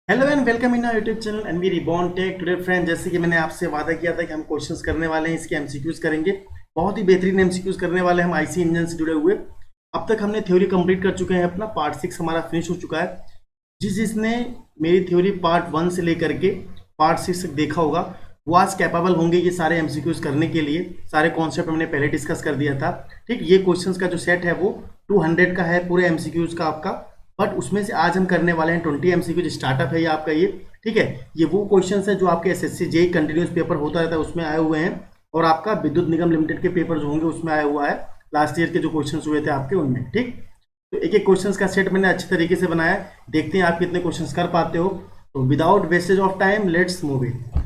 Hello and welcome in YouTube channel NV reborn tech today friend. जैसे कि मैंने आपसे वादा किया था कि हम क्वेश्चंस करने वाले हैं, इसके एमसीक्यूज करेंगे। बहुत ही बेहतरीन एमसीक्यूज करने वाले हैं हम आईसी इंजन से जुड़े हुए। अब तक हमने थ्योरी कंप्लीट कर चुके हैं, अपना पार्ट 6 हमारा फिनिश हो चुका है। जिसने मेरी थ्योरी पार्ट 1 से लेकर के पार्ट 6 तक देखा होगा वो आज कैपेबल होंगे ये सारे एमसीक्यूज करने के लिए। सारे कॉन्सेप्ट हमने पहले डिस्कस कर दिया था। ठीक, ये क्वेश्चंस का जो सेट है वो 200 का है पूरे एमसीक्यूज का आपका। बट उसमें से आज हम करने वाले हैं 20 एमसीक्यू स्टार्टअप है ये आपका ये। ठीक है, ये वो क्वेश्चंस है जो आपके एसएससी जेईई कंटिन्यूस पेपर होता रहता है उसमें आए हुए हैं, और आपका विद्युत निगम लिमिटेड के पेपर जो होंगे उसमें आया हुआ है। लास्ट ईयर के जो क्वेश्चंस हुए थे आपके उनमें। ठीक, तो एक एक क्वेश्चंस का सेट मैंने अच्छे तरीके से बनाया है। देखते हैं आप कितने क्वेश्चंस कर पाते हो। तो without wastage of time let's move it.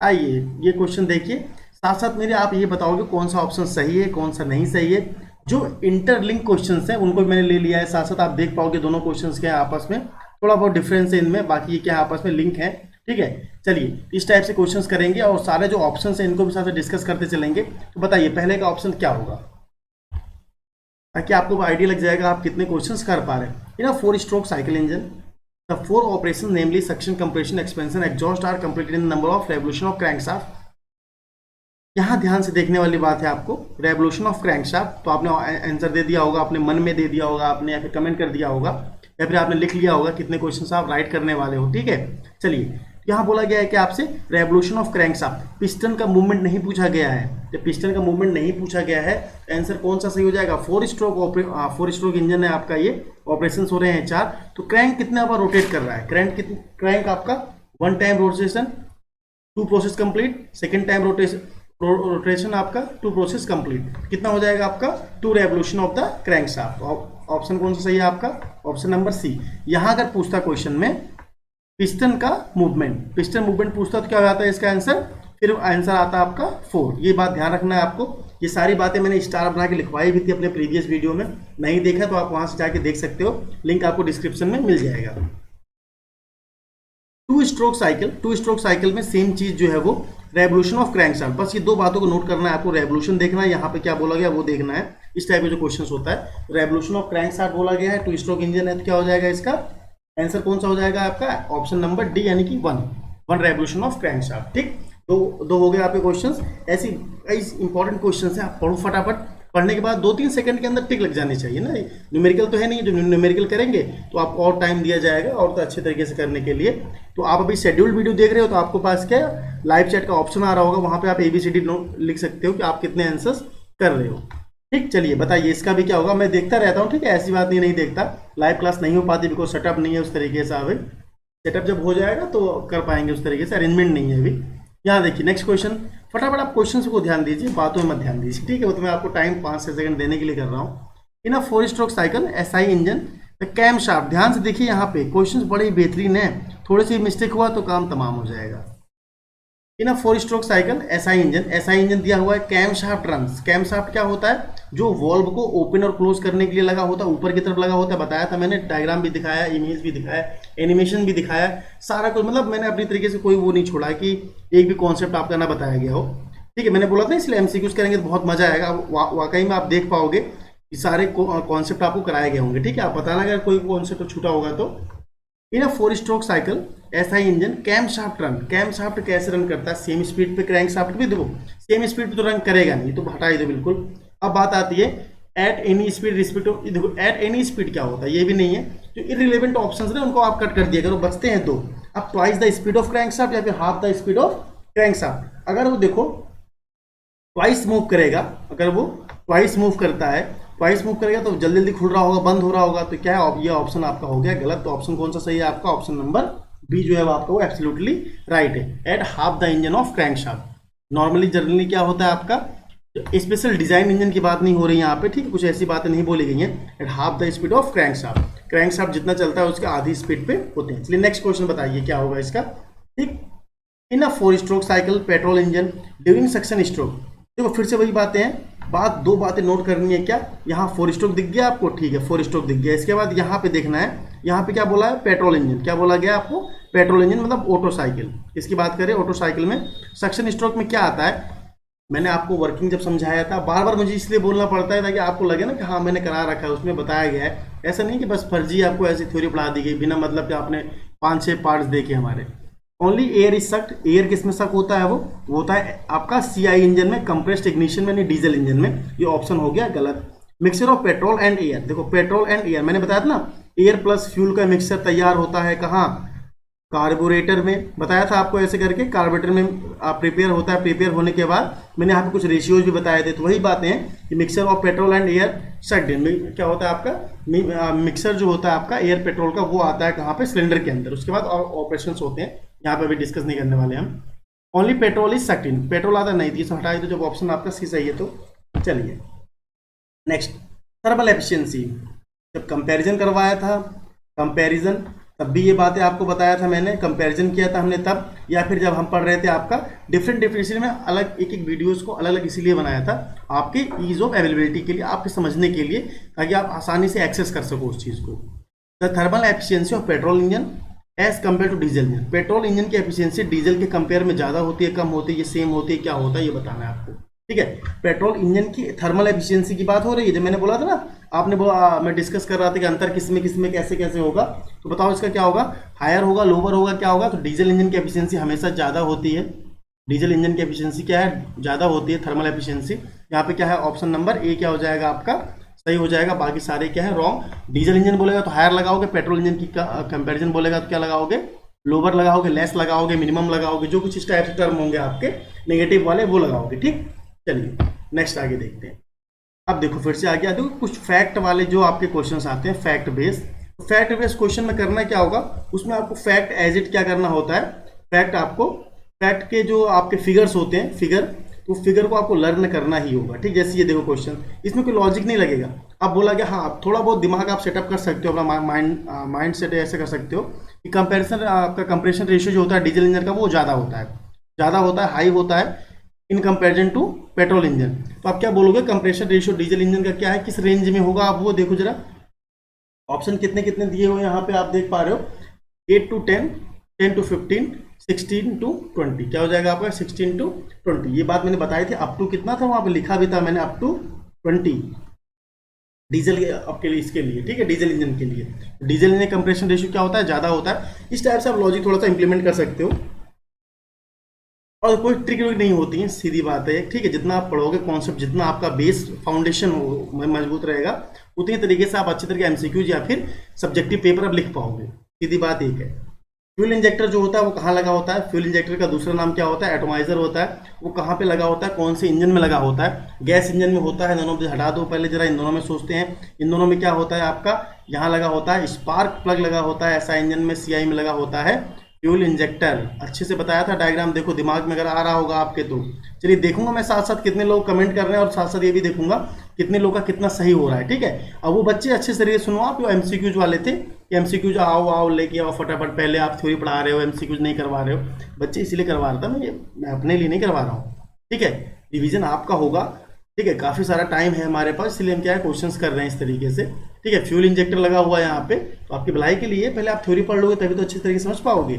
आइए ये क्वेश्चन देखिए, साथ साथ मेरे आप ये बताओगे कौन सा ऑप्शन सही है कौन सा नहीं सही है। जो इंटरलिंक क्वेश्चंस हैं उनको मैंने ले लिया है, साथ साथ आप देख पाओगे दोनों क्वेश्चंस क्या है आपस में, थोड़ा बहुत डिफरेंस है इनमें, बाकी ये क्या आपस में लिंक है। ठीक है, चलिए इस टाइप से क्वेश्चंस करेंगे और सारे जो ऑप्शन है इनको भी साथ डिस्कस करते चलेंगे। तो बताइए पहले का ऑप्शन क्या होगा, ताकि आपको आइडिया लग जाएगा आप कितने क्वेश्चंस कर पा रहे हैं। In 4 stroke cycle engine the 4 operation namely suction compression expansion exhaust are completed in number of revolution of crankshaft. यहाँ ध्यान से देखने वाली बात है आपको, रेवोल्यूशन ऑफ क्रैंकशाफ्ट तो आपने आंसर दे दिया होगा, अपने मन में दे दिया होगा आपने, या फिर कमेंट कर दिया होगा, या फिर आपने लिख लिया होगा कितने क्वेश्चंस आप राइट करने वाले हो। ठीक है, चलिए यहाँ बोला गया है कि आपसे रेवोल्यूशन ऑफ क्रैंकशाफ्ट, पिस्टन का मूवमेंट नहीं पूछा गया है। जब पिस्टन का मूवमेंट नहीं पूछा गया है आंसर कौन सा सही हो जाएगा, 4 स्ट्रोक इंजन है आपका ये, ऑपरेशन हो रहे हैं 4। तो क्रैंक कितना बार रोटेट कर रहा है, क्रैंक आपका 1 time rotation 2 process complete, second time rotation आपका 2 प्रोसेस कंप्लीट, कितना हो जाएगा आपका 2 revolution of the crankshaft. Option कौन सा सही है आपका, ऑप्शन नंबर सी। यहां अगर पूछता क्वेश्चन में पिस्टन का मूवमेंट, पिस्टन मूवमेंट पूछता तो क्या हो जाता है इसका आंसर, फिर आंसर आता है आपका 4। ये बात ध्यान रखना है आपको। ये सारी बातें मैंने स्टार बना के लिखवाई भी थी अपने प्रीवियस वीडियो में, नहीं देखा तो आप वहां से जाके देख सकते हो, लिंक आपको डिस्क्रिप्शन में मिल जाएगा। 2 स्ट्रोक साइकिल में सेम चीज जो है वो रेवोल्यूशन ऑफ क्रैंकशाफ्ट, बस ये 2 बातों को नोट करना है आपको, रेवोल्यूशन देखना है, यहाँ पे क्या बोला गया वो देखना है। इस टाइप का जो क्वेश्चन होता है रेवोल्यूशन ऑफ क्रैंकशाफ्ट बोला गया है, 2 स्ट्रोक इंजन है, तो क्या हो जाएगा इसका आंसर कौन सा हो जाएगा आपका, ऑप्शन नंबर डी, यानी कि 1 रेवोल्यूशन ऑफ क्रैंकशाफ्ट। ठीक, दो हो गए आपके क्वेश्चंस। ऐसी कई इंपॉर्टेंट क्वेश्चंस हैं, आप पढ़ो फटाफट, पढ़ने के बाद 2-3 सेकंड के अंदर टिक लग जानी चाहिए ना। न्यूमेरिकल तो है नहीं, जो न्यूमेरिकल करेंगे तो आपको और टाइम दिया जाएगा और तो अच्छे तरीके से करने के लिए। तो आप अभी शेड्यूल्ड वीडियो देख रहे हो तो आपको पास क्या लाइव चैट का ऑप्शन आ रहा होगा, वहां पे आप ABCD लिख सकते हो कि आप कितने आंसर्स कर रहे हो। ठीक, चलिए बताइए इसका भी क्या होगा। मैं देखता रहता हूँ, ठीक है, ऐसी बात नहीं देखता, लाइव क्लास नहीं हो पाती बिकॉज सेटअप नहीं है उस तरीके से। अभी सेटअप जब हो जाएगा तो कर पाएंगे उस तरीके से, अरेंजमेंट नहीं है अभी। यहाँ देखिए नेक्स्ट क्वेश्चन, फटाफट आप क्वेश्चन को ध्यान दीजिए, बातों में मत ध्यान दीजिए। ठीक है, वो तो मैं आपको टाइम 5-6 सेकंड देने के लिए कर रहा हूँ। In 4 stroke cycle SI engine camshaft, ध्यान से देखिए यहाँ पे क्वेश्चन बड़े बेहतरीन है, थोड़ी सी मिस्टेक हुआ तो काम तमाम हो जाएगा। In 4 stroke cycle SI engine दिया हुआ है, camshaft runs. Camshaft क्या होता है, जो वॉल्व को ओपन और क्लोज करने के लिए लगा होता है, ऊपर की तरफ लगा होता है, बताया था मैंने, डायग्राम भी दिखाया, इमेज भी दिखाया, एनिमेशन भी दिखाया, सारा कुछ, मतलब मैंने अपनी तरीके से कोई वो नहीं छोड़ा कि एक भी कॉन्सेप्ट आपका ना बताया गया हो। ठीक है, मैंने बोला था इसलिए MCQs करेंगे तो बहुत मजा आएगा, वाकई में आप देख पाओगे कि सारे कॉन्सेप्ट आपको कराए गए होंगे। ठीक है, आप बताना अगर कोई कॉन्सेप्ट छूटा होगा तो। In 4 stroke cycle SI engine camshaft run, camshaft कैसे रन करता है, सेम स्पीड पे, क्रैंक शाफ्ट भी देखो सेम स्पीड पे तो रन करेगा नहीं, तो हटा ही दो बिल्कुल। अब बात आती है at any speed respect of, देखो एट एनी स्पीड क्या होता है ये भी नहीं है, जो इररिलेवेंट ऑप्शंस है उनको आप कट कर दिया करो, बचते हैं 2। अब twice the speed of crank shaft या फिर half the speed of crank shaft. अगर वो देखो ट्वाइस मूव करेगा, अगर वो ट्वाइस मूव करता है, ट्वाइस मूव करेगा तो जल्दी जल्दी खुल रहा होगा, बंद हो रहा होगा, तो क्या है ये ऑप्शन आपका हो गया गलत। तो ऑप्शन कौन सा सही है आपका, ऑप्शन नंबर बी जो है वो आपका वो एब्सोल्युटली राइट है, at half the engine of crank shaft. Normally generally क्या होता है आपका, स्पेशल डिजाइन इंजन की बात नहीं हो रही यहाँ पे, ठीक है, कुछ ऐसी बातें नहीं बोली गई हैं। At half the speed of crank shaft, crank shaft जितना चलता है उसके आधी स्पीड पे होते हैं। चलिए नेक्स्ट क्वेश्चन बताइए क्या होगा इसका। ठीक, इन 4 stroke cycle petrol engine during suction stroke, देखो फिर से वही बातें हैं, बात 2 बातें नोट करनी है क्या, यहाँ 4 स्ट्रोक दिख गया आपको, ठीक है 4 स्ट्रोक दिख गया। इसके बाद यहाँ पे देखना है, यहाँ पे क्या बोला है, पेट्रोल इंजन, क्या बोला गया आपको, पेट्रोल इंजन मतलब ऑटो साइकिल। इसकी बात करें ऑटो साइकिल में सक्शन स्ट्रोक में क्या आता है, मैंने आपको वर्किंग जब समझाया था, बार बार मुझे इसलिए बोलना पड़ता है ताकि आपको लगे ना कि हाँ मैंने करा रखा है, उसमें बताया गया है। ऐसा नहीं कि बस फर्जी आपको ऐसी थ्योरी पढ़ा दी गई बिना मतलब कि आपने 5-6 पार्ट्स देखे हमारे। Only air is sucked, air किस में सक होता है? वो होता है आपका सीआई इंजन में, कंप्रेस्ड इग्निशन में, नहीं डीजल इंजन में। ये ऑप्शन हो गया गलत। Mixture of petrol and air, देखो पेट्रोल एंड एयर मैंने बताया था ना, एयर प्लस फ्यूल का मिक्सचर तैयार होता है कहाँ? कार्बोरेटर में। बताया था आपको ऐसे करके, कार्बोरेटर में प्रिपेयर होता है। प्रिपेयर होने के बाद मैंने यहाँ पे कुछ रेशियोज भी बताए थे, तो वही बातें हैं कि mixture of petrol and air sucked in में क्या होता है आपका मिक्सर जो होता है आपका एयर पेट्रोल का, वो आता है कहाँ पे? सिलेंडर के अंदर। उसके बाद ऑपरेशंस होते हैं, यहाँ पे अभी डिस्कस नहीं करने वाले हम। Only petrol is sucked in, petrol आता नहीं थी, इसे हटाई तो जब ऑप्शन आपका सी सही है। तो चलिए नेक्स्ट, थर्मल एफिशिएंसी। जब कंपैरिजन करवाया था, कंपैरिजन, तब भी ये बातें आपको बताया था मैंने, कंपैरिजन किया था हमने तब, या फिर जब हम पढ़ रहे थे आपका डिफरेंट डिफरेंशियल में अलग एक एक वीडियोस को अलग अलग इसीलिए बनाया था आपके ईज ऑफ अवेलेबिलिटी के लिए, आपके समझने के लिए, ताकि आप आसानी से एक्सेस कर सको उस चीज़ को। The thermal efficiency of petrol engine as compare to diesel engine, petrol engine की एफिशिएंसी डीजल के कंपेयर में ज़्यादा होती है, कम होती है, ये सेम होती है, क्या होता है ये बताना है आपको। ठीक है, पेट्रोल इंजन की थर्मल एफिशिएंसी की बात हो रही है। जब मैंने बोला था ना, आपने बोला, मैं डिस्कस कर रहा था कि अंतर किसमें कैसे कैसे होगा, तो बताओ इसका क्या होगा? हायर होगा, लोअर होगा, क्या होगा? तो डीजल इंजन की एफिशिएंसी हमेशा ज़्यादा होती है। डीजल इंजन की एफिशिएंसी क्या है? ज़्यादा होती है थर्मल एफिशिएंसी। यहाँ पे क्या है? ऑप्शन नंबर ए क्या हो जाएगा आपका? सही हो जाएगा। बाकी सारे क्या है? रॉन्ग। डीजल इंजन बोलेगा तो हायर लगाओगे, पेट्रोल इंजन की कंपेरिजन बोलेगा तो क्या लगाओगे? लोअर लगाओगे, लेस लगाओगे, मिनिमम लगाओगे, जो कुछ इस टाइप से टर्म होंगे आपके नेगेटिव वाले वो लगाओगे। ठीक, चलिए नेक्स्ट आगे देखते हैं। अब देखो फिर से आ गया, देखो कुछ फैक्ट वाले जो आपके क्वेश्चंस आते हैं, fact based. Fact based question में करना क्या होगा, उसमें आपको फैक्ट एज इट क्या करना होता है, फैक्ट आपको, फैक्ट के जो आपके फिगर्स होते हैं, फिगर, तो फिगर को आपको लर्न करना ही होगा। ठीक, जैसे ये देखो क्वेश्चन, इसमें कोई लॉजिक नहीं लगेगा। अब बोला गया, हाँ आप थोड़ा बहुत दिमाग आप सेटअप कर सकते हो, अपना माइंड सेट ऐसे कर सकते हो कि कंपेरिजन आपका कंप्रेशन रेशियो जो होता है डीजल इंजन का वो ज़्यादा होता है, हाई होता है in comparison to petrol engine. तो आप क्या बोलोगे? कंप्रेशन रेशियो डीजल इंजन का क्या है, किस रेंज में होगा? आप वो देखो जरा, ऑप्शन कितने कितने दिए हुए यहाँ पे आप देख पा रहे हो, 8 to 10, 10 to 15, 16 to 20। क्या हो जाएगा आपका? 16 to 20। ये बात मैंने बताई थी। अप टू कितना था वहाँ पे लिखा भी था मैंने, अप टू 20 डीजल आपके लिए, इसके लिए। ठीक है, डीजल इंजन के लिए, डीजल इंजन कंप्रेशन रेशियो क्या होता है? ज़्यादा होता है। इस टाइप से आप लॉजिक थोड़ा सा इंप्लीमेंट कर सकते हो, और कोई ट्रिक विक नहीं होती है, सीधी बात है। ठीक है, जितना आप पढ़ोगे कॉन्सेप्ट, जितना आपका बेस फाउंडेशन मजबूत रहेगा, उतनी तरीके से आप अच्छी तरीके एमसीक्यूज या फिर सब्जेक्टिव पेपर आप लिख पाओगे। सीधी बात एक है। फ्यूल इंजेक्टर जो होता है वो कहाँ लगा होता है? फ्यूल इंजेक्टर का दूसरा नाम क्या होता है? एटोमाइजर होता है। वो कहाँ पे लगा होता है? कौन से इंजन में लगा होता है? गैस इंजन में होता है। दोनों हटा दो पहले जरा, इन दोनों में सोचते हैं। इन दोनों में क्या होता है आपका? यहाँ लगा होता है स्पार्क प्लग लगा होता है, ऐसा इंजन में सीआई में लगा होता है फ्यूल इंजेक्टर। अच्छे से बताया था डायग्राम, देखो दिमाग में अगर आ रहा होगा आपके तो। चलिए देखूंगा मैं साथ साथ कितने लोग कमेंट कर रहे हैं, और साथ साथ ये भी देखूंगा कितने लोग का कितना सही हो रहा है। ठीक है, अब वो बच्चे अच्छे से सुनो, आप जो एमसीक्यूज वाले थे, एमसीक्यूज आओ आओ लेके आओ फटाफट, पहले आप थ्योरी पढ़ा रहे हो, एमसीक्यूज नहीं करवा रहे हो। बच्चे इसीलिए करवा रहा था मैं अपने लिए नहीं करवा रहा हूँ। ठीक है, रिवीजन आपका होगा। ठीक है, काफ़ी सारा टाइम है हमारे पास, इसलिए हम क्या है क्वेश्चंस कर रहे हैं इस तरीके से। ठीक है, फ्यूल इंजेक्टर लगा हुआ है यहाँ पे, तो आपकी भलाई के लिए पहले आप थ्योरी पढ़ लोगे तभी तो अच्छी तरीके से समझ पाओगे।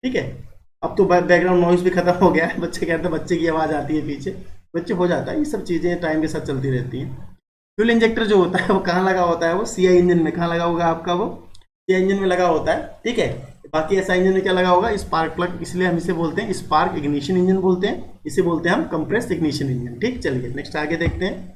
ठीक है, अब तो बैकग्राउंड नॉइज भी खत्म हो गया है, बच्चे कहते हैं बच्चे की आवाज़ आती है पीछे, बच्चे हो जाता है, ये सब चीज़ें टाइम के साथ चलती रहती हैं। फ्यूल इंजेक्टर जो होता है वो कहाँ लगा होता है? वो सीआई इंजन में। कहाँ लगा होगा आपका? वो सीआई इंजन में लगा होता है। ठीक है, बाकी ऐसा इंजन में क्या लगा होगा? स्पार्क प्लग, इसलिए हम इसे बोलते हैं स्पार्क इग्निशन इंजन बोलते हैं, इसे बोलते हैं हम कंप्रेस्ड इग्निशन इंजन। ठीक, चलिए नेक्स्ट आगे देखते हैं।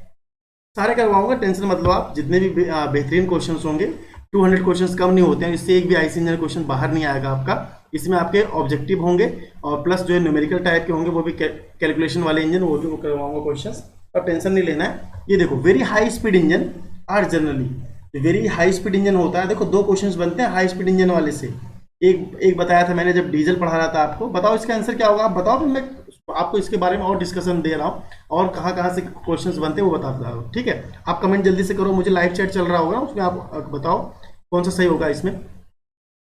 सारे करवाऊंगा, टेंशन मत लो आप। जितने भी बेहतरीन क्वेश्चंस होंगे, 200 क्वेश्चंस कम नहीं होते हैं, इससे एक भी आईसी इंजन क्वेश्चन बाहर नहीं आएगा आपका। इसमें आपके ऑब्जेक्टिव होंगे और प्लस जो है न्यूमेरिकल टाइप के होंगे, वो भी कैलकुलेशन वाले इंजन, वो भी करवाऊंगा क्वेश्चंस, अब टेंशन नहीं लेना है। ये देखो, very high speed engine are generally, very high speed engine होता है। देखो दो क्वेश्चंस बनते हैं हाई स्पीड इंजन वाले से। एक बताया था मैंने जब डीजल पढ़ा रहा था आपको। बताओ इसका आंसर क्या होगा? आप बताओ, फिर मैं आपको इसके बारे में और डिस्कशन दे रहा हूँ, और कहाँ कहाँ से क्वेश्चंस बनते हैं वो बता रहा हूँ। ठीक है, आप कमेंट जल्दी से करो, मुझे लाइव चैट चल रहा होगा, उसमें आप बताओ कौन सा सही होगा इसमें।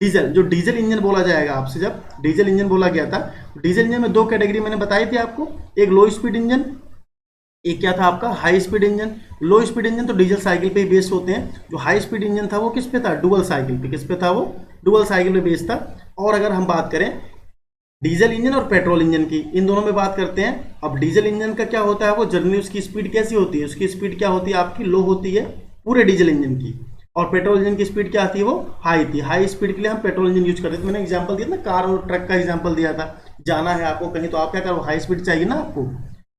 डीजल, जो डीजल इंजन बोला जाएगा आपसे, जब डीजल इंजन बोला गया था, डीजल इंजन में दो कैटेगरी मैंने बताई थी आपको, एक लो स्पीड इंजन, एक क्या था आपका हाई स्पीड इंजन। लो स्पीड इंजन तो डीजल साइकिल पे ही बेस्ड होते हैं। जो हाई स्पीड इंजन था वो किस पे था? डुअल साइकिल पे। किस पे था वो? डुअल साइकिल पे बेस्ड था। और अगर हम बात करें डीजल इंजन और पेट्रोल इंजन की, इन दोनों में बात करते हैं। अब डीजल इंजन का क्या होता है, वो जनरली उसकी स्पीड कैसी होती है, उसकी स्पीड क्या होती है आपकी, लो होती है पूरे डीजल इंजन की। और पेट्रोल इंजन की स्पीड क्या आती है, वो हाई थी। हाई स्पीड के लिए हम पेट्रोल इंजन यूज करते थे। मैंने एग्जांपल दिया था ना, कार और ट्रक का एग्जांपल दिया था। जाना है आपको कहीं तो आप क्या करो, हाई स्पीड चाहिए ना आपको,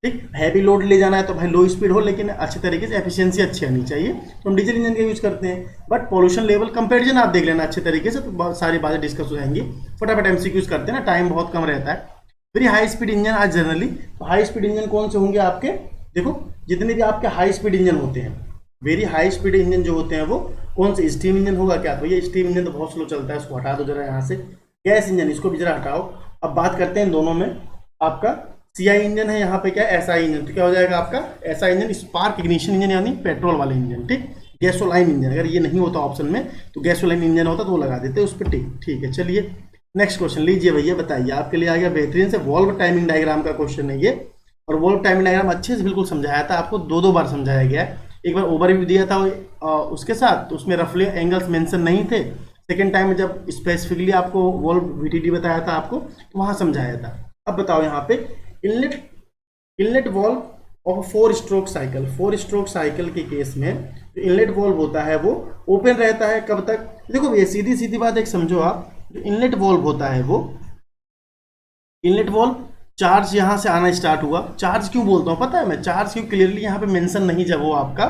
ठीक। हैवी लोड ले जाना है तो भाई लो स्पीड हो, लेकिन अच्छे तरीके से एफिशिएंसी अच्छी आनी चाहिए, तो हम डीजल इंजन का यूज करते हैं। बट पॉल्यूशन लेवल कंपेरिजन आप देख लेना अच्छे तरीके से, तो बहुत सारी बातें डिस्कस हो जाएंगी। फटाफट एमसीक्यूज करते हैं ना, टाइम बहुत कम रहता है। वेरी हाई स्पीड इंजन आज जनरली, हाई स्पीड इंजन कौन से होंगे आपके, देखो जितने भी आपके हाई स्पीड इंजन होते हैं, वेरी हाई स्पीड इंजन जो होते हैं वो कौन से, स्टीम इंजन होगा क्या, तो ये स्टीम इंजन तो बहुत स्लो चलता है, इसको हटा दो जरा यहाँ से। गैस इंजन, इसको भी जरा हटाओ। अब बात करते हैं दोनों में, आपका सीआई इंजन है, यहाँ पे क्या एसआई इंजन, तो क्या हो जाएगा आपका SI engine, spark ignition engine यानी पेट्रोल वाले इंजन, ठीक। गैसोलाइन इंजन, अगर ये नहीं होता ऑप्शन में तो गैसोलाइन इंजन होता तो वो लगा देते उस पर, ठीक। ठीक है, चलिए नेक्स्ट क्वेश्चन लीजिए भैया, बताइए। आपके लिए आ गया बेहतरीन से वॉल्व टाइमिंग डायग्राम का क्वेश्चन है ये। और वॉल्व टाइमिंग डायग्राम अच्छे से बिल्कुल समझाया था आपको, दो बार समझाया गया है। एक बार ओवरव्यू दिया था उसके साथ, तो उसमें रफली एंगल्स मेंशन नहीं थे। सेकेंड टाइम जब स्पेसिफिकली आपको वॉल्व वीटीडी बताया था आपको, तो वहां समझाया था। अब बताओ यहाँ पे inlet inlet valve of 4 stroke cycle, 4 stroke cycle के केस में जो इनलेट वॉल्व होता है वो ओपन रहता है कब तक, देखो ये सीधी सीधी बात एक समझो आप, जो इनलेट वॉल्व होता है वो, इनलेट वॉल्व चार्ज यहां से आना स्टार्ट हुआ। चार्ज क्यों बोलता हूं पता है मैं, चार्ज क्यों क्लियरली यहां पे मेंशन नहीं, जब वो आपका,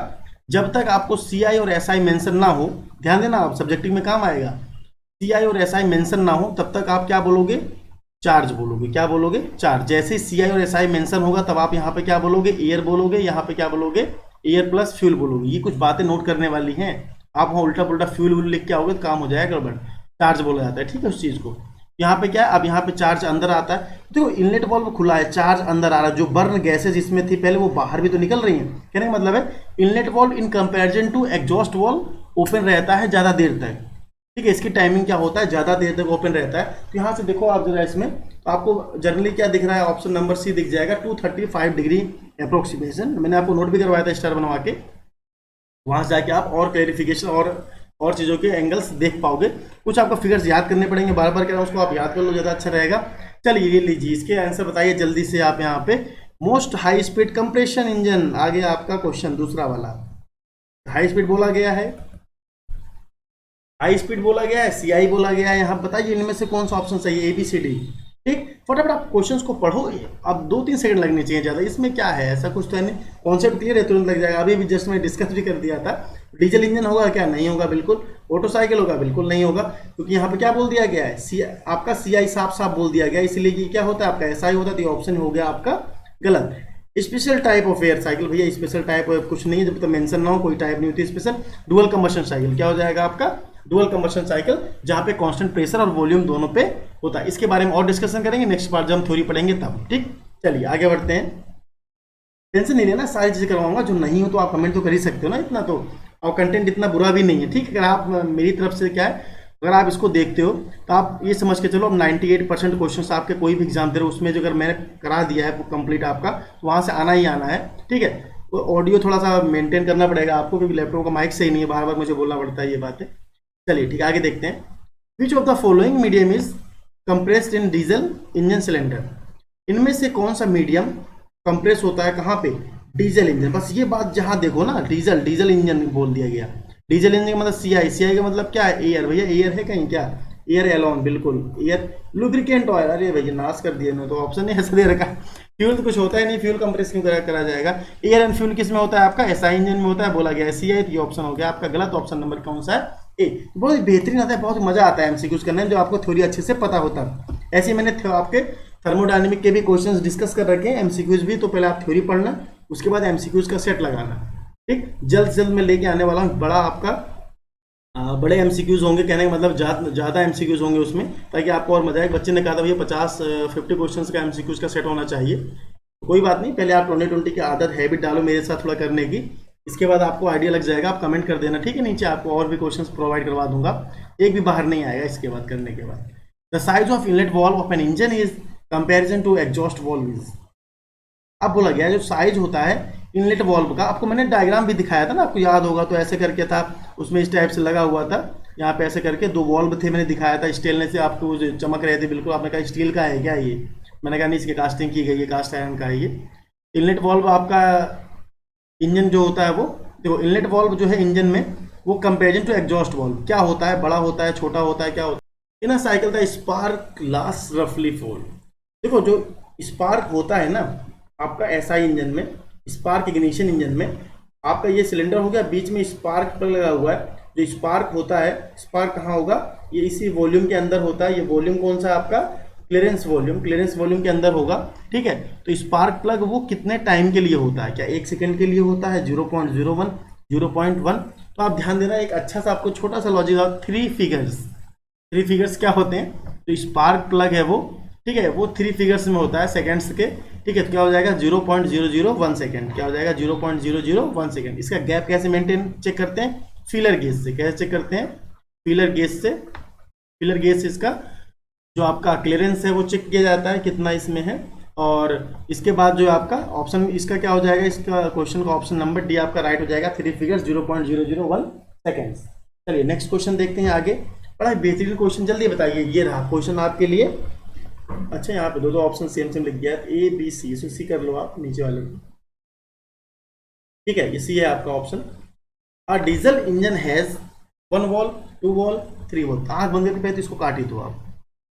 जब तक आपको सीआई और एसआई मेंशन ना हो, ध्यान देना आप सब्जेक्टिव में काम आएगा, सीआई और एसआई मेंशन ना हो तब तक आप क्या बोलोगे, चार्ज बोलोगे। क्या बोलोगे, चार्ज। जैसे सीआई और एसआई मेंशन होगा तब आप यहाँ पे क्या बोलोगे, एयर बोलोगे। यहाँ पे क्या बोलोगे, एयर प्लस फ्यूल बोलोगे। ये कुछ बातें नोट करने वाली हैं, आप वहाँ उल्टा पुल्टा फ्यूल वूल लिख के आओगे तो काम हो जाएगा गड़बड़। चार्ज बोला जाता है, ठीक है उस चीज को। यहाँ पे क्या है, अब यहाँ पे चार्ज अंदर आता है, देखो इनलेट वाल्व खुला है, चार्ज अंदर आ रहा है, जो बर्न गैसेज इसमें थी पहले वो बाहर भी तो निकल रही हैं। कहने का मतलब है inlet valve in comparison to exhaust valve open रहता है ज्यादा देर तक, ठीक है। इसकी टाइमिंग क्या होता है, ज्यादा देर तक ओपन रहता है। तो यहाँ से देखो आप जरा इसमें, तो आपको जनरली क्या दिख रहा है, ऑप्शन नंबर सी दिख जाएगा, 235 डिग्री अप्रोक्सीमेशन। मैंने आपको नोट भी करवाया था स्टार बनवा के, वहां से जाके आप और क्लेरिफिकेशन और चीज़ों के एंगल्स देख पाओगे। कुछ आपको फिगर्स याद करने पड़ेंगे, बार बार कह रहा हूँ, उसको आप याद कर लो, ज़्यादा अच्छा रहेगा। चलिए ये लीजिए, इसके आंसर बताइए जल्दी से आप। यहाँ पे most high speed compression engine आ गया आपका क्वेश्चन, दूसरा वाला। हाई स्पीड बोला गया है, हाई स्पीड बोला गया है, सीआई बोला गया है। यहाँ बताइए इनमें से कौन सा ऑप्शन सही है, ABCD, ठीक। फटाफट आप क्वेश्चंस को पढ़ो, अब 2-3 सेकंड लगने चाहिए ज़्यादा, इसमें क्या है, ऐसा कुछ तो है नहीं, कॉन्सेप्ट क्लियर है तुरंत लग जाएगा। अभी भी जस्ट मैं डिस्कस भी कर दिया था। डीजल इंजन होगा क्या, नहीं होगा बिल्कुल। मोटरसाइकिल होगा, बिल्कुल नहीं होगा, क्योंकि यहाँ पे क्या बोल दिया गया है, आपका सीआई साफ साफ बोल दिया गया, इसलिए कि क्या होता है आपका एसआई होता है, तो ये ऑप्शन हो गया आपका गलत। Special type of air cycle, भैया स्पेशल टाइप कुछ नहीं है, जब तक मेंशन ना हो कोई टाइप नहीं होती स्पेशल। डुअल कंबशन साइकिल क्या हो जाएगा आपका, डुअल कंबशन साइकिल, जहां पे कांस्टेंट प्रेशर और वॉल्यूम दोनों पे होता है। इसके बारे में और डिस्कशन करेंगे नेक्स्ट बार जब हम थ्योरी पढ़ेंगे तब, ठीक। चलिए आगे बढ़ते हैं, टेंशन नहीं लेना, सारी चीजें करवाऊंगा। जो नहीं हो तो आप कमेंट तो कर ही सकते हो ना, इतना तो, और कंटेंट इतना बुरा भी नहीं है, ठीक। अगर आप मेरी तरफ से क्या है, अगर आप इसको देखते हो तो आप ये समझ के चलो, अब 98% क्वेश्चन आपके कोई भी एग्जाम दे रहे हो उसमें जो अगर मैंने करा दिया है कंप्लीट आपका, तो वहाँ से आना ही आना है, ठीक है। तो ऑडियो थोड़ा सा मेंटेन करना पड़ेगा आपको, क्योंकि लैपटॉप का माइक सही नहीं है, बार बार मुझे बोलना पड़ता है ये बातें। चलिए ठीक, आगे देखते हैं। Which of the following medium is compressed in diesel engine cylinder, इनमें से कौन सा मीडियम कंप्रेस होता है कहाँ पे, डीजल इंजन। बस ये बात जहाँ देखो ना, डीजल इंजन बोल दिया गया। डीजल इंजन का मतलब सीआई का मतलब क्या है, एयर। भैया एयर है कहीं क्या, एयर एलोन, बिल्कुल एयर। लुब्रिकेंट ऑयल, अरे भैया नाश कर दिया, तो ऑप्शन नहीं ऐसा दे रखा। फ्यूल तो कुछ होता है नहीं, फ्यूल कंप्रेस क्यों करा जाएगा। एयर एंड फ्यूल किस में होता है आपका, एसआई इंजन में होता है, बोला गया है सीआई, तो ये ऑप्शन हो गया आपका गलत। ऑप्शन नंबर कौन सा है, ए। बहुत ही बेहतरीन आता है, बहुत मजा आता है एमसीक्यूज करने में, जो आपको थ्योरी अच्छे से पता होता है। ऐसे मैंने आपके थर्मोडायनेमिक के भी क्वेश्चंस डिस्कस कर रखे हैं, एमसीक्यूज भी। तो पहले आप थ्योरी पढ़ना, उसके बाद एमसीक्यूज का सेट लगाना, ठीक। जल्द से जल्द मैं लेके आने वाला हूँ बड़ा आपका, बड़े एमसीक्यूज होंगे, कहने का मतलब ज़्यादा एमसीक्यूज होंगे उसमें, ताकि आपको और मजा आए। बच्चे ने कहा था भैया 50-50 क्वेश्चंस का एमसीक्यूज का सेट होना चाहिए। कोई बात नहीं, पहले आप 2020 की आदत हैबिट डालो मेरे साथ थोड़ा करने की, इसके बाद आपको आइडिया लग जाएगा। आप कमेंट कर देना, ठीक है, नीचे आपको और भी क्वेश्चंस प्रोवाइड करवा दूंगा, एक भी बाहर नहीं आएगा इसके बाद करने के बाद। The size of inlet valve of an engine is comparison to exhaust valve is. अब बोला गया जो साइज होता है इनलेट वॉल्व का, आपको मैंने डायग्राम भी दिखाया था ना, आपको याद होगा, तो ऐसे करके था, उसमें इस टाइप से लगा हुआ था, यहाँ पे ऐसे करके दो वॉल्व थे, मैंने दिखाया था स्टेनलेस से, आपको चमक रहे थे बिल्कुल। आपने कहा स्टील का है क्या ये, मैंने कहा नहीं, इसकी कास्टिंग की गई है, कास्ट आयरन का है ये। इनलेट वॉल्व आपका इंजन जो होता है वो, देखो इनलेट वॉल्व जो है इंजन में, वो कंपेरिजन टू एग्जॉस्ट वॉल्व क्या होता है, बड़ा होता है, छोटा होता है, क्या होता है in a cycle the spark last रफली फोर। देखो जो स्पार्क होता है ना आपका एसआई इंजन में, स्पार्क इग्निशन इंजन में, आपका ये सिलेंडर हो गया, बीच में स्पार्क प्लग लगा हुआ है। जो स्पार्क होता है, स्पार्क कहाँ होगा, ये इसी वॉल्यूम के अंदर होता है। ये वॉल्यूम कौन सा आपका, क्लियरेंस वॉल्यूम, क्लियरेंस वॉल्यूम के अंदर होगा, ठीक है। तो स्पार्क प्लग वो कितने टाइम के लिए होता है, क्या 1 सेकंड के लिए होता है, 0.01, 0.1। तो आप ध्यान देना, एक अच्छा सा आपको छोटा सा लॉजिक, 3 फिगर्स क्या होते हैं, तो स्पार्क प्लग है वो, ठीक है, वो 3 फिगर्स में होता है सेकंड्स के, ठीक है। तो क्या हो जाएगा 0.001 सेकंड, क्या हो जाएगा 0.001 सेकंड। इसका गैप कैसे मेंटेन चेक करते हैं, फीलर गेज से। कैसे चेक करते हैं, फीलर गेज से। फीलर गेज से इसका जो आपका क्लियरेंस है वो चेक किया जाता है कितना इसमें है। और इसके बाद जो आपका ऑप्शन इसका क्या हो जाएगा, इसका क्वेश्चन का ऑप्शन नंबर डी आपका राइट हो जाएगा, 3 फिगर्स 0.001 सेकेंड्स। चलिए नेक्स्ट क्वेश्चन देखते हैं आगे। बड़ा बेहतरीन क्वेश्चन, जल्दी बताइए। ये रहा क्वेश्चन आपके लिए। अच्छा यहाँ पे दो ऑप्शन सेम सेम लिख गया है, ए बी सी, इसको सी कर लो आप नीचे वाले को, ठीक है, ये सी है आपका option. A diesel engine has 1 valve, 2 valve, 3 valve. आंख बंद करके पहले तो इसको काट ही दो आप,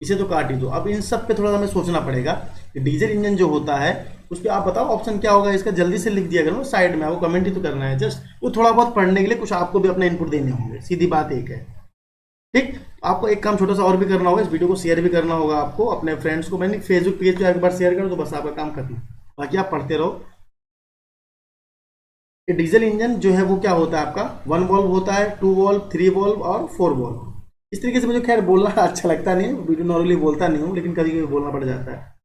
इसे तो काट ही दो। अब इन सब पे थोड़ा सा हमें सोचना पड़ेगा कि डीजल इंजन जो होता है उस पर आप बताओ ऑप्शन क्या होगा इसका, जल्दी से लिख दिया करो साइड में, आपको कमेंट ही तो करना है जस्ट, वो थोड़ा बहुत पढ़ने के लिए कुछ आपको भी अपने इनपुट देने होंगे, सीधी बात एक है, ठीक। आपको एक काम छोटा सा और भी करना होगा, इस वीडियो को शेयर भी करना होगा आपको अपने फ्रेंड्स को। मैंने फेसबुक पेज पे एक बार शेयर करो तो बस आपका काम खत्म, बाकी आप पढ़ते रहो। डीजल इंजन जो है वो क्या होता है आपका, 1 वॉल्व होता है, 2 वॉल्व, 3 वॉल्व और 4 वॉल्व। इस तरीके से मुझे खैर बोलना अच्छा लगता नहीं है, वीडियो नॉर्मली बोलता नहीं हूँ, लेकिन कभी कभी बोलना पड़ जाता है।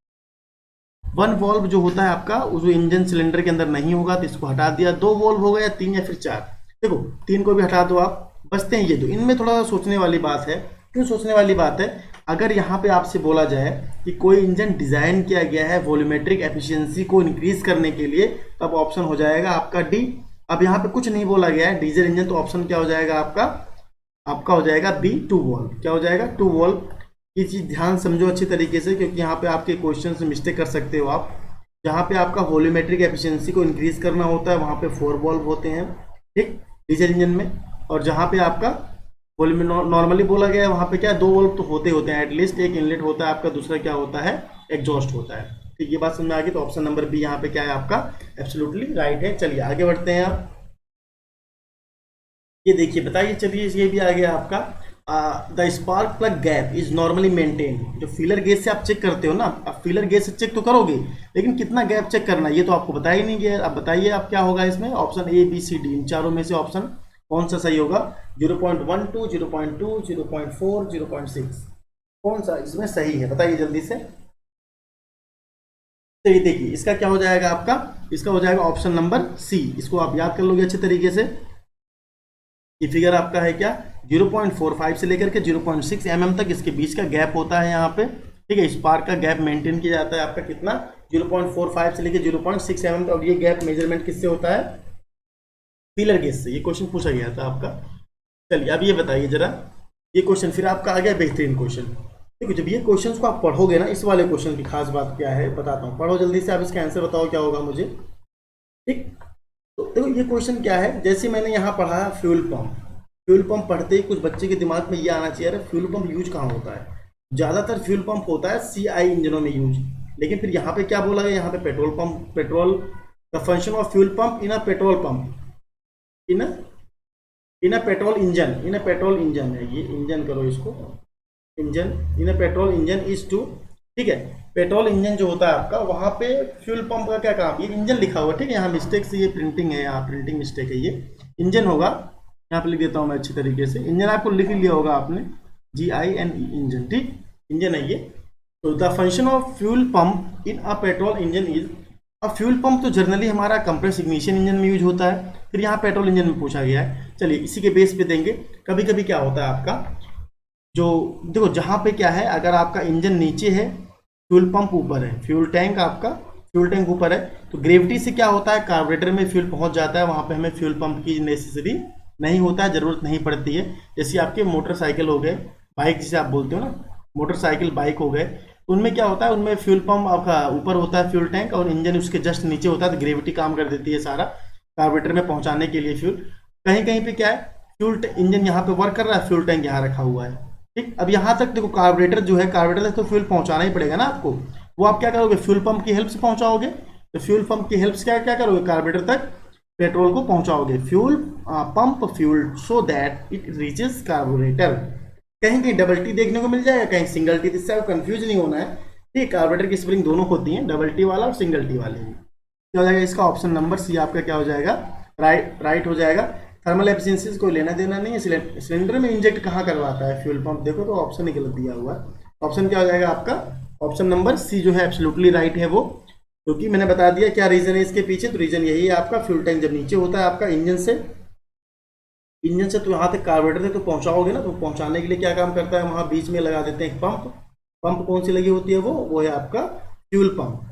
1 वॉल्व जो होता है आपका, उस इंजन सिलेंडर के अंदर नहीं होगा तो इसको हटा दिया। 2 वॉल्व हो गया, 3 या फिर 4, देखो 3 को भी हटा दो आप, बचते हैं ये दो। इनमें थोड़ा सा सोचने वाली बात है। क्यों सोचने वाली बात है, अगर यहाँ पे आपसे बोला जाए कि कोई इंजन डिजाइन किया गया है वॉल्यूमेट्रिक एफिशिएंसी को इंक्रीज करने के लिए, तब ऑप्शन हो जाएगा आपका डी। अब यहाँ पे कुछ नहीं बोला गया है डीजल इंजन, तो ऑप्शन क्या हो जाएगा आपका, आपका हो जाएगा बी, 2 वॉल्व। क्या हो जाएगा, 2 वॉल्व। ये चीज ध्यान समझो अच्छी तरीके से, क्योंकि यहाँ पे आपके क्वेश्चन से मिस्टेक कर सकते हो आप। जहाँ पे आपका वॉल्यूमेट्रिक एफिशिएंसी को इंक्रीज करना होता है वहाँ पे 4 वॉल्व होते हैं, ठीक, डीजल इंजन में। और जहाँ पे आपका वॉल्यूम नॉर्मली बोला गया है वहाँ पे क्या, 2 वॉल्व तो होते होते हैं एटलीस्ट, एक इनलेट होता है आपका, दूसरा क्या होता है, एग्जॉस्ट होता है, ठीक। ये बात समझ में आ गई, तो ऑप्शन नंबर बी यहाँ पे क्या है आपका, एब्सोल्युटली राइट है। चलिए आगे बढ़ते हैं आप, ये देखिए बताइए। चलिए ये भी आ गया आपका, the spark plug gap is normally maintain. जो फीलर गेज से आप चेक करते हो ना, आप फीलर गेज से चेक तो करोगे, लेकिन कितना गैप चेक करना है ये तो आपको बता ही नहीं गया। अब बताइए आप क्या होगा इसमें, option A B C D, इन चारों में से ऑप्शन कौन सा सही होगा, 0.12, 0.2, 0.4, 0.6, कौन सा इसमें सही है, बताइए जल्दी से। तो ये देखिए इसका क्या हो जाएगा आपका, इसका हो जाएगा ऑप्शन नंबर सी। इसको आप याद कर लोगे अच्छे तरीके से। ये फिगर आपका है क्या, 0.45 से लेकर के 0.6 mm तक इसके बीच का गैप होता है यहाँ पे, ठीक है। स्पार्क का गैप मेंटेन किया जाता है आपका कितना, 0.45 से लेकर 0.6 mm तक। और ये गैप मेजरमेंट किससे होता है, फीलर गेज से। ये क्वेश्चन पूछा गया था आपका। चलिए अब ये बताइए जरा, ये क्वेश्चन फिर आपका आ गया बेहतरीन क्वेश्चन। देखो जब ये क्वेश्चन को आप पढ़ोगे ना, इस वाले क्वेश्चन की खास बात क्या है बताता हूँ, पढ़ो जल्दी से आप, इसका आंसर बताओ क्या होगा मुझे, ठीक। तो देखो ये क्वेश्चन क्या है, जैसे मैंने यहाँ पढ़ा है फ्यूल पंप। फ्यूल पंप पढ़ते ही कुछ बच्चे के दिमाग में ये आना चाहिए, अरे फ्यूल पंप यूज कहाँ होता है, ज़्यादातर फ्यूल पंप होता है सीआई इंजनों में यूज। लेकिन फिर यहाँ पे क्या बोला गया, यहाँ पे petrol pump, petrol the function of fuel pump in a petrol pump, in a petrol engine, in a petrol engine है ये, इंजन करो इसको, engine in a petrol engine is to, ठीक है। पेट्रोल इंजन जो होता है आपका, वहाँ पे फ्यूल पंप का क्या काम, ये इंजन लिखा हुआ, ठीक है। यहाँ मिस्टेक से ये प्रिंटिंग है, यहाँ प्रिंटिंग मिस्टेक है, ये इंजन होगा, यहाँ पे लिख देता हूँ मैं अच्छी तरीके से। इंजन आपको लिख लिया होगा आपने, GINE इंजन, ठीक, इंजन है ये। तो the function of fuel pump in a petrol engine is, अब फ्यूल पंप तो जनरली हमारा कंप्रेस इग्निशन इंजन में यूज होता है, फिर यहाँ पेट्रोल इंजन में पूछा गया है। चलिए इसी के बेस पे देंगे। कभी कभी क्या होता है आपका, जो देखो जहाँ पे क्या है, अगर आपका इंजन नीचे है, फ्यूल पंप ऊपर है, फ्यूल टैंक आपका, फ्यूल टैंक ऊपर है, तो ग्रेविटी से क्या होता है, कार्बोरेटर में फ्यूल पहुंच जाता है, वहाँ पे हमें फ्यूल पंप की नेसेसरी नहीं होता है, ज़रूरत नहीं पड़ती है। जैसे आपके मोटरसाइकिल हो गए, बाइक जिसे आप बोलते हो ना, मोटरसाइकिल बाइक हो गए, तो उनमें क्या होता है, उनमें फ्यूल पंप आपका ऊपर होता है, फ्यूल टैंक, और इंजन उसके जस्ट नीचे होता है, तो ग्रेविटी काम कर देती है सारा कार्बोरेटर में पहुंचाने के लिए फ्यूल। कहीं कहीं पे क्या है, इंजन यहाँ पे वर्क कर रहा है, फ्यूल टैंक यहाँ रखा हुआ है। ठीक, अब यहाँ तक देखो कार्बोरेटर जो है, कार्बोरेटर तक तो फ्यूल पहुंचाना ही पड़ेगा ना आपको। वो आप क्या करोगे, फ्यूल पंप की हेल्प से पहुंचाओगे। तो फ्यूल पंप की हेल्प से क्या क्या करोगे, कार्बोरेटर तक पेट्रोल को पहुंचाओगे, fuel pump fuel so that it reaches carburettor. कहीं कहीं डबल टी देखने को मिल जाएगा, कहीं सिंगल टी, इससे आपको कंफ्यूज नहीं होना है। ठीक, कार्बोरेटर की स्प्रिंग दोनों होती हैं, डबल टी वाला और सिंगल टी वाले भी। क्या हो जाएगा इसका ऑप्शन नंबर सी आपका क्या हो जाएगा, राइट हो जाएगा। थर्मल एफिशिएंसी कोई लेना देना नहीं है। सिलेंडर में इंजेक्ट कहाँ करवाता है फ्यूल पंप, देखो तो ऑप्शन ही गलत दिया हुआ है। ऑप्शन क्या हो जाएगा आपका, ऑप्शन नंबर सी जो है एब्सोल्युटली राइट है वो, क्योंकि मैंने बता दिया क्या रीजन है इसके पीछे। तो रीजन यही है आपका, फ्यूल टैंक जब नीचे होता है आपका इंजन से तो यहाँ तक कार्बोरेटर तक तो पहुंचाओगे ना, तो पहुंचाने के लिए क्या काम करता है, वहां बीच में लगा देते हैं पंप। पंप कौन सी लगी होती है, वो है आपका फ्यूल पंप।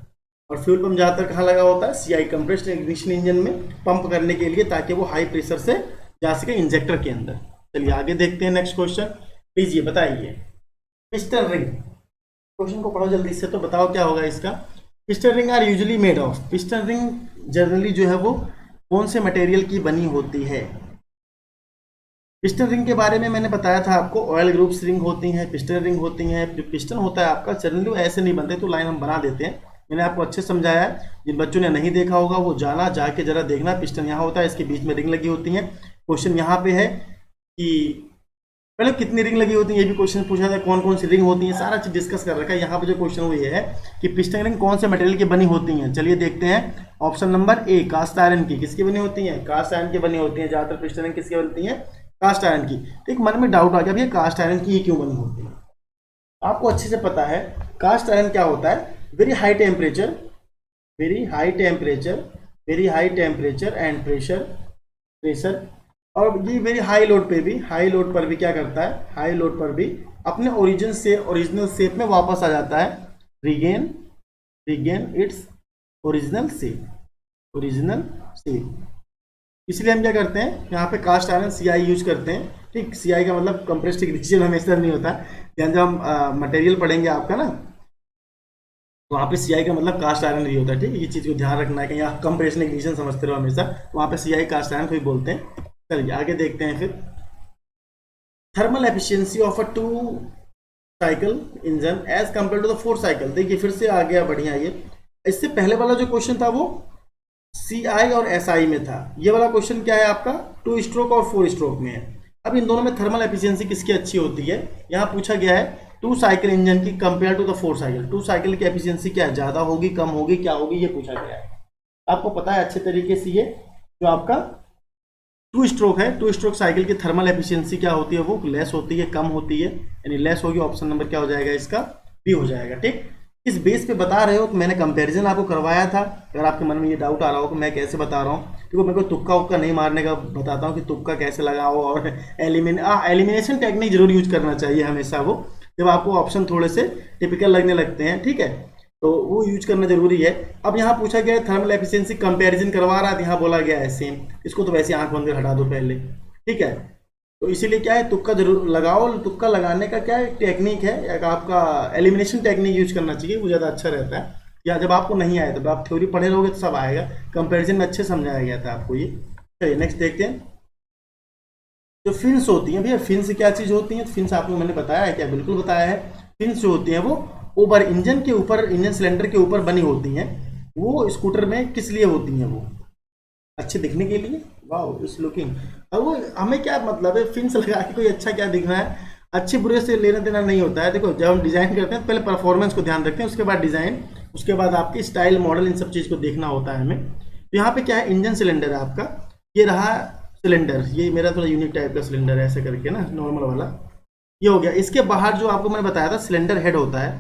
और फ्यूल पंप ज़्यादातर कहाँ लगा होता है, सीआई कंप्रेस्ड इग्निशन इंजन में पंप करने के लिए, ताकि वो हाई प्रेशर से जा सके इंजेक्टर के अंदर। चलिए आगे देखते हैं नेक्स्ट क्वेश्चन। लीजिए बताइए, पिस्टन रिंग, क्वेश्चन को पढ़ो जल्दी से, तो बताओ क्या होगा इसका। Piston ring are usually made of, piston ring generally जो है वो कौन से मटेरियल की बनी होती है। पिस्टन रिंग के बारे में मैंने बताया था आपको, ऑयल ग्रुप्स रिंग होती हैं, पिस्टन रिंग होती हैं। जो पिस्टन होता है आपका जनरली ऐसे नहीं बनते, तो लाइन हम बना देते हैं। मैंने आपको अच्छे समझाया है, जिन बच्चों ने नहीं देखा होगा वो जाके जरा देखना। पिस्टन यहाँ होता है, इसके बीच में रिंग लगी होती है। क्वेश्चन यहाँ पे है कि पहले कितनी रिंग लगी होती है, ये भी क्वेश्चन पूछा था, कौन कौन सी रिंग होती है, सारा चीज डिस्कस कर रखा है। यहाँ पे जो क्वेश्चन वो ये है कि पिस्टन रिंग कौन से मटेरियल की बनी होती हैं। चलिए देखते हैं। Option number A, cast iron की। किसकी बनी होती है, कास्ट आयरन की बनी होती है। ज्यादातर पिस्टन रिंग किसकी बनती है, कास्ट आयरन की। तो एक मन में डाउट आ गया, भैया कास्ट आयरन की ये क्यों बनी होती है। आपको अच्छे से पता है कास्ट आयरन क्या होता है, very high temperature, very high temperature, very high temperature and pressure, और ये वेरी हाई लोड पे भी, हाई लोड पर भी क्या करता है, हाई लोड पर भी अपने ओरिजिनल शेप में वापस आ जाता है, रीगेन इट्स ओरिजिनल शेप। इसलिए हम क्या करते हैं, यहाँ पे कास्ट आयरन सीआई यूज करते हैं। ठीक, सीआई का मतलब कंप्रेस्ड इग्निशन हमेशा नहीं होता। ध्यान, जब हम मटेरियल पढ़ेंगे आपका ना, तो वहाँ पे सीआई का मतलब कास्ट आयरन नहीं होता है। ठीक है, ये चीज़ को ध्यान रखना है, कहीं आप कंप्रेशन इग्निशन समझते रहो हमेशा, वहाँ पे सीआई कास्ट आयरन को ही बोलते हैं। चलिए आगे देखते हैं फिर। Thermal efficiency of a 2 cycle engine as compare to the 4 cycle. देखिए फिर से आ गया बढ़िया ये। इससे पहले वाला जो क्वेश्चन था वो सीआई और एसआई में था। ये वाला क्वेश्चन क्या है आपका, 2 स्ट्रोक और 4 स्ट्रोक में है। अब इन दोनों में थर्मल एफिशिएंसी किसकी अच्छी होती है, यहाँ पूछा गया है 2 साइकिल इंजन की compare to the 4 cycle. 2 cycle की एफिशिएंसी क्या है, ज्यादा होगी, कम होगी, क्या होगी, ये पूछा गया है। आपको पता है अच्छे तरीके से, ये जो आपका 2 स्ट्रोक है, 2 स्ट्रोक साइकिल की थर्मल एफिशिएंसी क्या होती है, वो लेस होती है, कम होती है, यानी लेस होगी। ऑप्शन नंबर क्या हो जाएगा इसका, बी हो जाएगा। ठीक, इस बेस पे बता रहे हो, तो मैंने कंपैरिजन आपको करवाया था। अगर आपके मन में ये डाउट आ रहा हो कि मैं कैसे बता रहा हूँ, क्योंकि मेरे को तुक्का उक्का नहीं मारने का बताता हूँ कि तुक्का कैसे लगाओ, और एलिमिनेशन टेक्निक जरूर यूज करना चाहिए हमेशा, वो जब आपको ऑप्शन थोड़े से टिपिकल लगने लगते हैं। ठीक है, तो वो यूज करना जरूरी है। अब यहाँ पूछा गया है थर्मल एफिशिएंसी कंपैरिजन करवा रहा है, यहाँ बोला गया है सेम। इसको तो वैसे आंख बंद कर हटा दो पहले। ठीक है, तो इसीलिए क्या है, तुक्का जरूर लगाओ। तुक्का लगाने का क्या है, टेक्निक है, या आपका एलिमिनेशन टेक्निक यूज करना चाहिए, वो ज़्यादा अच्छा रहता है। या जब आपको नहीं आया तो आप थ्योरी पढ़े रहोगे तो सब आएगा। कंपैरिजन में अच्छे समझाया गया था आपको ये। चलिए नेक्स्ट देखते हैं। जो फिन्स होती हैं भैया, फिन्स क्या चीज़ होती हैं, फिन्स आपको मैंने बताया है क्या, बिल्कुल बताया है। फिन्स जो होती हैं वो ऊपर इंजन के ऊपर, इंजन सिलेंडर के ऊपर बनी होती हैं। वो स्कूटर में किस लिए होती हैं, वो अच्छे दिखने के लिए, वाह इस लुकिंग। अब वो हमें क्या मतलब है, फिन्स लगा के कोई अच्छा क्या दिखना है, अच्छे बुरे से लेना देना नहीं होता है। देखो जब हम डिजाइन करते हैं पहले परफॉर्मेंस को ध्यान रखते हैं, उसके बाद डिजाइन, उसके बाद आपकी स्टाइल, मॉडल, इन सब चीज़ को देखना होता है हमें। तो यहाँ पे क्या है, इंजन सिलेंडर है आपका, ये रहा सिलेंडर, ये मेरा थोड़ा यूनिक टाइप का सिलेंडर है, ऐसे करके ना नॉर्मल वाला, ये हो गया। इसके बाहर जो आपको मैंने बताया था सिलेंडर हेड होता है,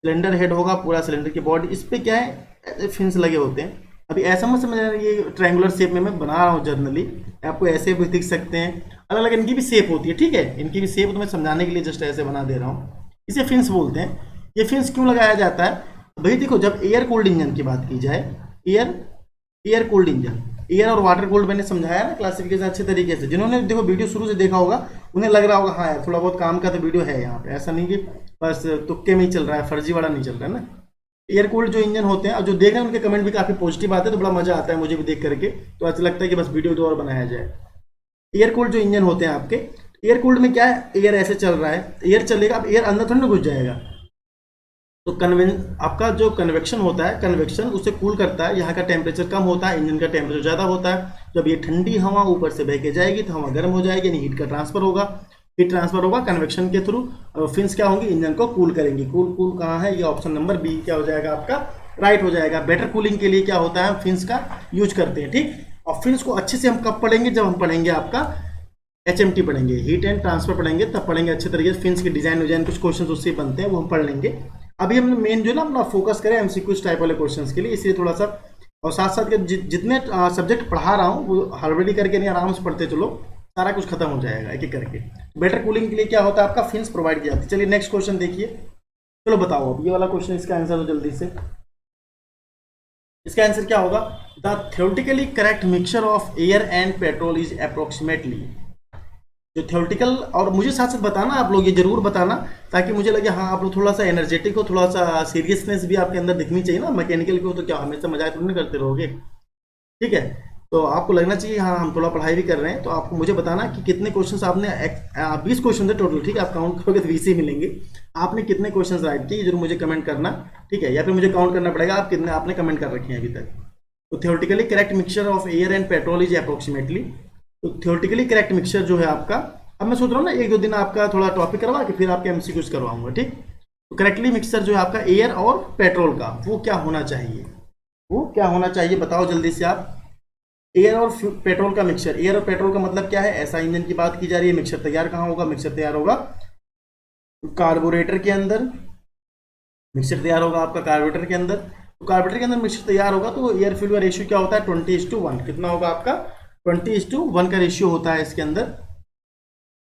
सिलेंडर हेड होगा पूरा सिलेंडर की बॉडी, इस पे क्या है फिन्स लगे होते हैं। अभी ऐसा मत समझना, ये ट्रायंगुलर शेप में मैं बना रहा हूँ जनरली, आपको ऐसे भी दिख सकते हैं, अलग अलग इनकी भी शेप होती है। ठीक है, इनकी भी शेप तो मैं समझाने के लिए जस्ट ऐसे बना दे रहा हूँ। इसे फिन्स बोलते हैं। ये फिन्स क्यों लगाया जाता है भाई, देखो जब एयर कूल्ड इंजन की बात की जाए, एयर कूल्ड इंजन, एयर और वाटर कूल्ड मैंने समझाया ना क्लासिफिकेशन अच्छे तरीके से। जिन्होंने देखो वीडियो शुरू से देखा होगा उन्हें लग रहा होगा हाँ यार थोड़ा बहुत काम का तो वीडियो है यहाँ पे, ऐसा नहीं कि बस तुक्के में ही चल रहा है, फर्जी वाला नहीं चल रहा है ना। एयर कूल्ड जो इंजन होते हैं और जो देख रहे हैं उनके कमेंट भी काफी पॉजिटिव आते हैं, तो बड़ा मजा आता है मुझे भी देख करके, तो ऐसा लगता है कि बस वीडियो तो और बनाया जाए। एयर कूल्ड जो इंजन होते हैं आपके, एयर कूल्ड में क्या है, एयर ऐसे चल रहा है, एयर चलेगा, अब एयर अंदर थोड़ी ना घुस जाएगा, तो आपका जो कन्वेक्शन होता है, कन्वेक्शन उसे कूल करता है, यहाँ का टेम्परेचर कम होता है, इंजन का टेम्परेचर ज़्यादा होता है। जब ये ठंडी हवा ऊपर से बह के जाएगी तो हवा गर्म हो जाएगी, यानी हीट का ट्रांसफर होगा, हीट ट्रांसफर होगा कन्वेक्शन के थ्रू, और फिन्स क्या होंगी, इंजन को कूल करेंगी। कूल कूल कहाँ है, ये ऑप्शन नंबर बी क्या हो जाएगा आपका, राइट हो जाएगा। बेटर कूलिंग के लिए क्या होता है, फिन्स का यूज करते हैं, ठीक। और फिन्स को अच्छे से हम कब पढ़ेंगे, जब हम पढ़ेंगे आपका HMT पढ़ेंगे, हीट एंड ट्रांसफर पढ़ेंगे, तब पढ़ेंगे अच्छे तरीके से। फिन्स के डिजाइन कुछ क्वेश्चन उससे बनते हैं, वो हम पढ़ लेंगे। अभी हमने मेन जो है ना अपना फोकस करें MCQ टाइप वाले क्वेश्चंस के लिए, इसलिए थोड़ा सा, और साथ साथ के जितने सब्जेक्ट पढ़ा रहा हूँ वो हड़बड़ी करके नहीं, आराम से पढ़ते चलो, सारा कुछ खत्म हो जाएगा एक एक करके। बेटर कूलिंग के लिए क्या होता है, आपका फिन्स प्रोवाइड किया जाती है। चलिए नेक्स्ट क्वेश्चन देखिए, चलो बताओ अब ये वाला क्वेश्चन, इसका आंसर हो जल्दी से। इसका आंसर क्या होगा, the theoretically correct mixture of air and petrol is approximately. जो थ्योरेटिकल, और मुझे साथ साथ बताना, आप लोग ये जरूर बताना ताकि मुझे लगे हाँ आप लोग थोड़ा सा एनर्जेटिक हो, थोड़ा सा सीरियसनेस भी आपके अंदर दिखनी चाहिए ना। मैकेनिकल को तो क्या हमेशा मजाक थोड़ी ना करते रहोगे, ठीक है। तो आपको लगना चाहिए हाँ हम थोड़ा पढ़ाई भी कर रहे हैं। तो आपको मुझे बताना कि कितने क्वेश्चन आपने, 20 क्वेश्चन थे टोटल, ठीक है। आप काउंट करोगे तो 20 ही मिलेंगे। आपने कितने क्वेश्चन राइट किए जरूर मुझे कमेंट करना, ठीक है, या फिर मुझे काउंट करना पड़ेगा आप कितने आपने कमेंट कर रखे हैं अभी तक। तो theoretically correct mixture of air and petrol is approximately. तो थ्योरेटिकली करेक्ट मिक्सचर जो है आपका, अब मैं सोच रहा हूँ ना एक दो दिन आपका थोड़ा टॉपिक करवा के फिर आपके MCQs करवाऊंगा, ठीक। तो करेक्टली मिक्सचर जो है आपका एयर और पेट्रोल का, वो क्या होना चाहिए, वो क्या होना चाहिए बताओ जल्दी से आप। एयर और पेट्रोल का मिक्सचर, एयर और पेट्रोल का मतलब क्या है, ऐसा इंजन की बात की जा रही है। मिक्सचर तैयार कहाँ होगा, मिक्सचर तैयार होगा कार्बोरेटर के अंदर, मिक्सचर तैयार होगा आपका कार्बोरेटर के अंदर। तो कार्बोरेटर के अंदर मिक्सचर तैयार होगा तो एयर फ्यूल का रेशियो क्या होता है, 20:1। कितना होगा आपका, 20:1 का रेशियो होता है इसके अंदर,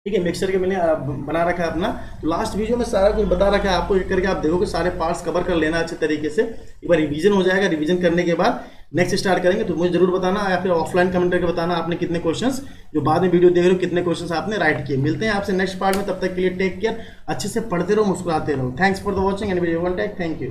ठीक है। मिक्सचर के मैंने बना रखा है अपना, तो लास्ट वीडियो में सारा कुछ बता रखा है आपको, एक करके आप देखोगे, सारे पार्ट्स कवर कर लेना अच्छे तरीके से। एक बार रिवीजन हो जाएगा, रिवीजन करने के बाद नेक्स्ट स्टार्ट करेंगे। तो मुझे जरूर बताना, या फिर ऑफलाइन कमेंट करके बताना आपने कितने क्वेश्चंस, जो बाद में वीडियो देख रहे हो कितने क्वेश्चंस आपने राइट किए। मिलते हैं आपसे नेक्स्ट पार्ट में, तब तक के लिए टेक केयर, अच्छे से पढ़ते रहो, मुस्कुराते रहो। Thanks for the watching and video contact, thank you.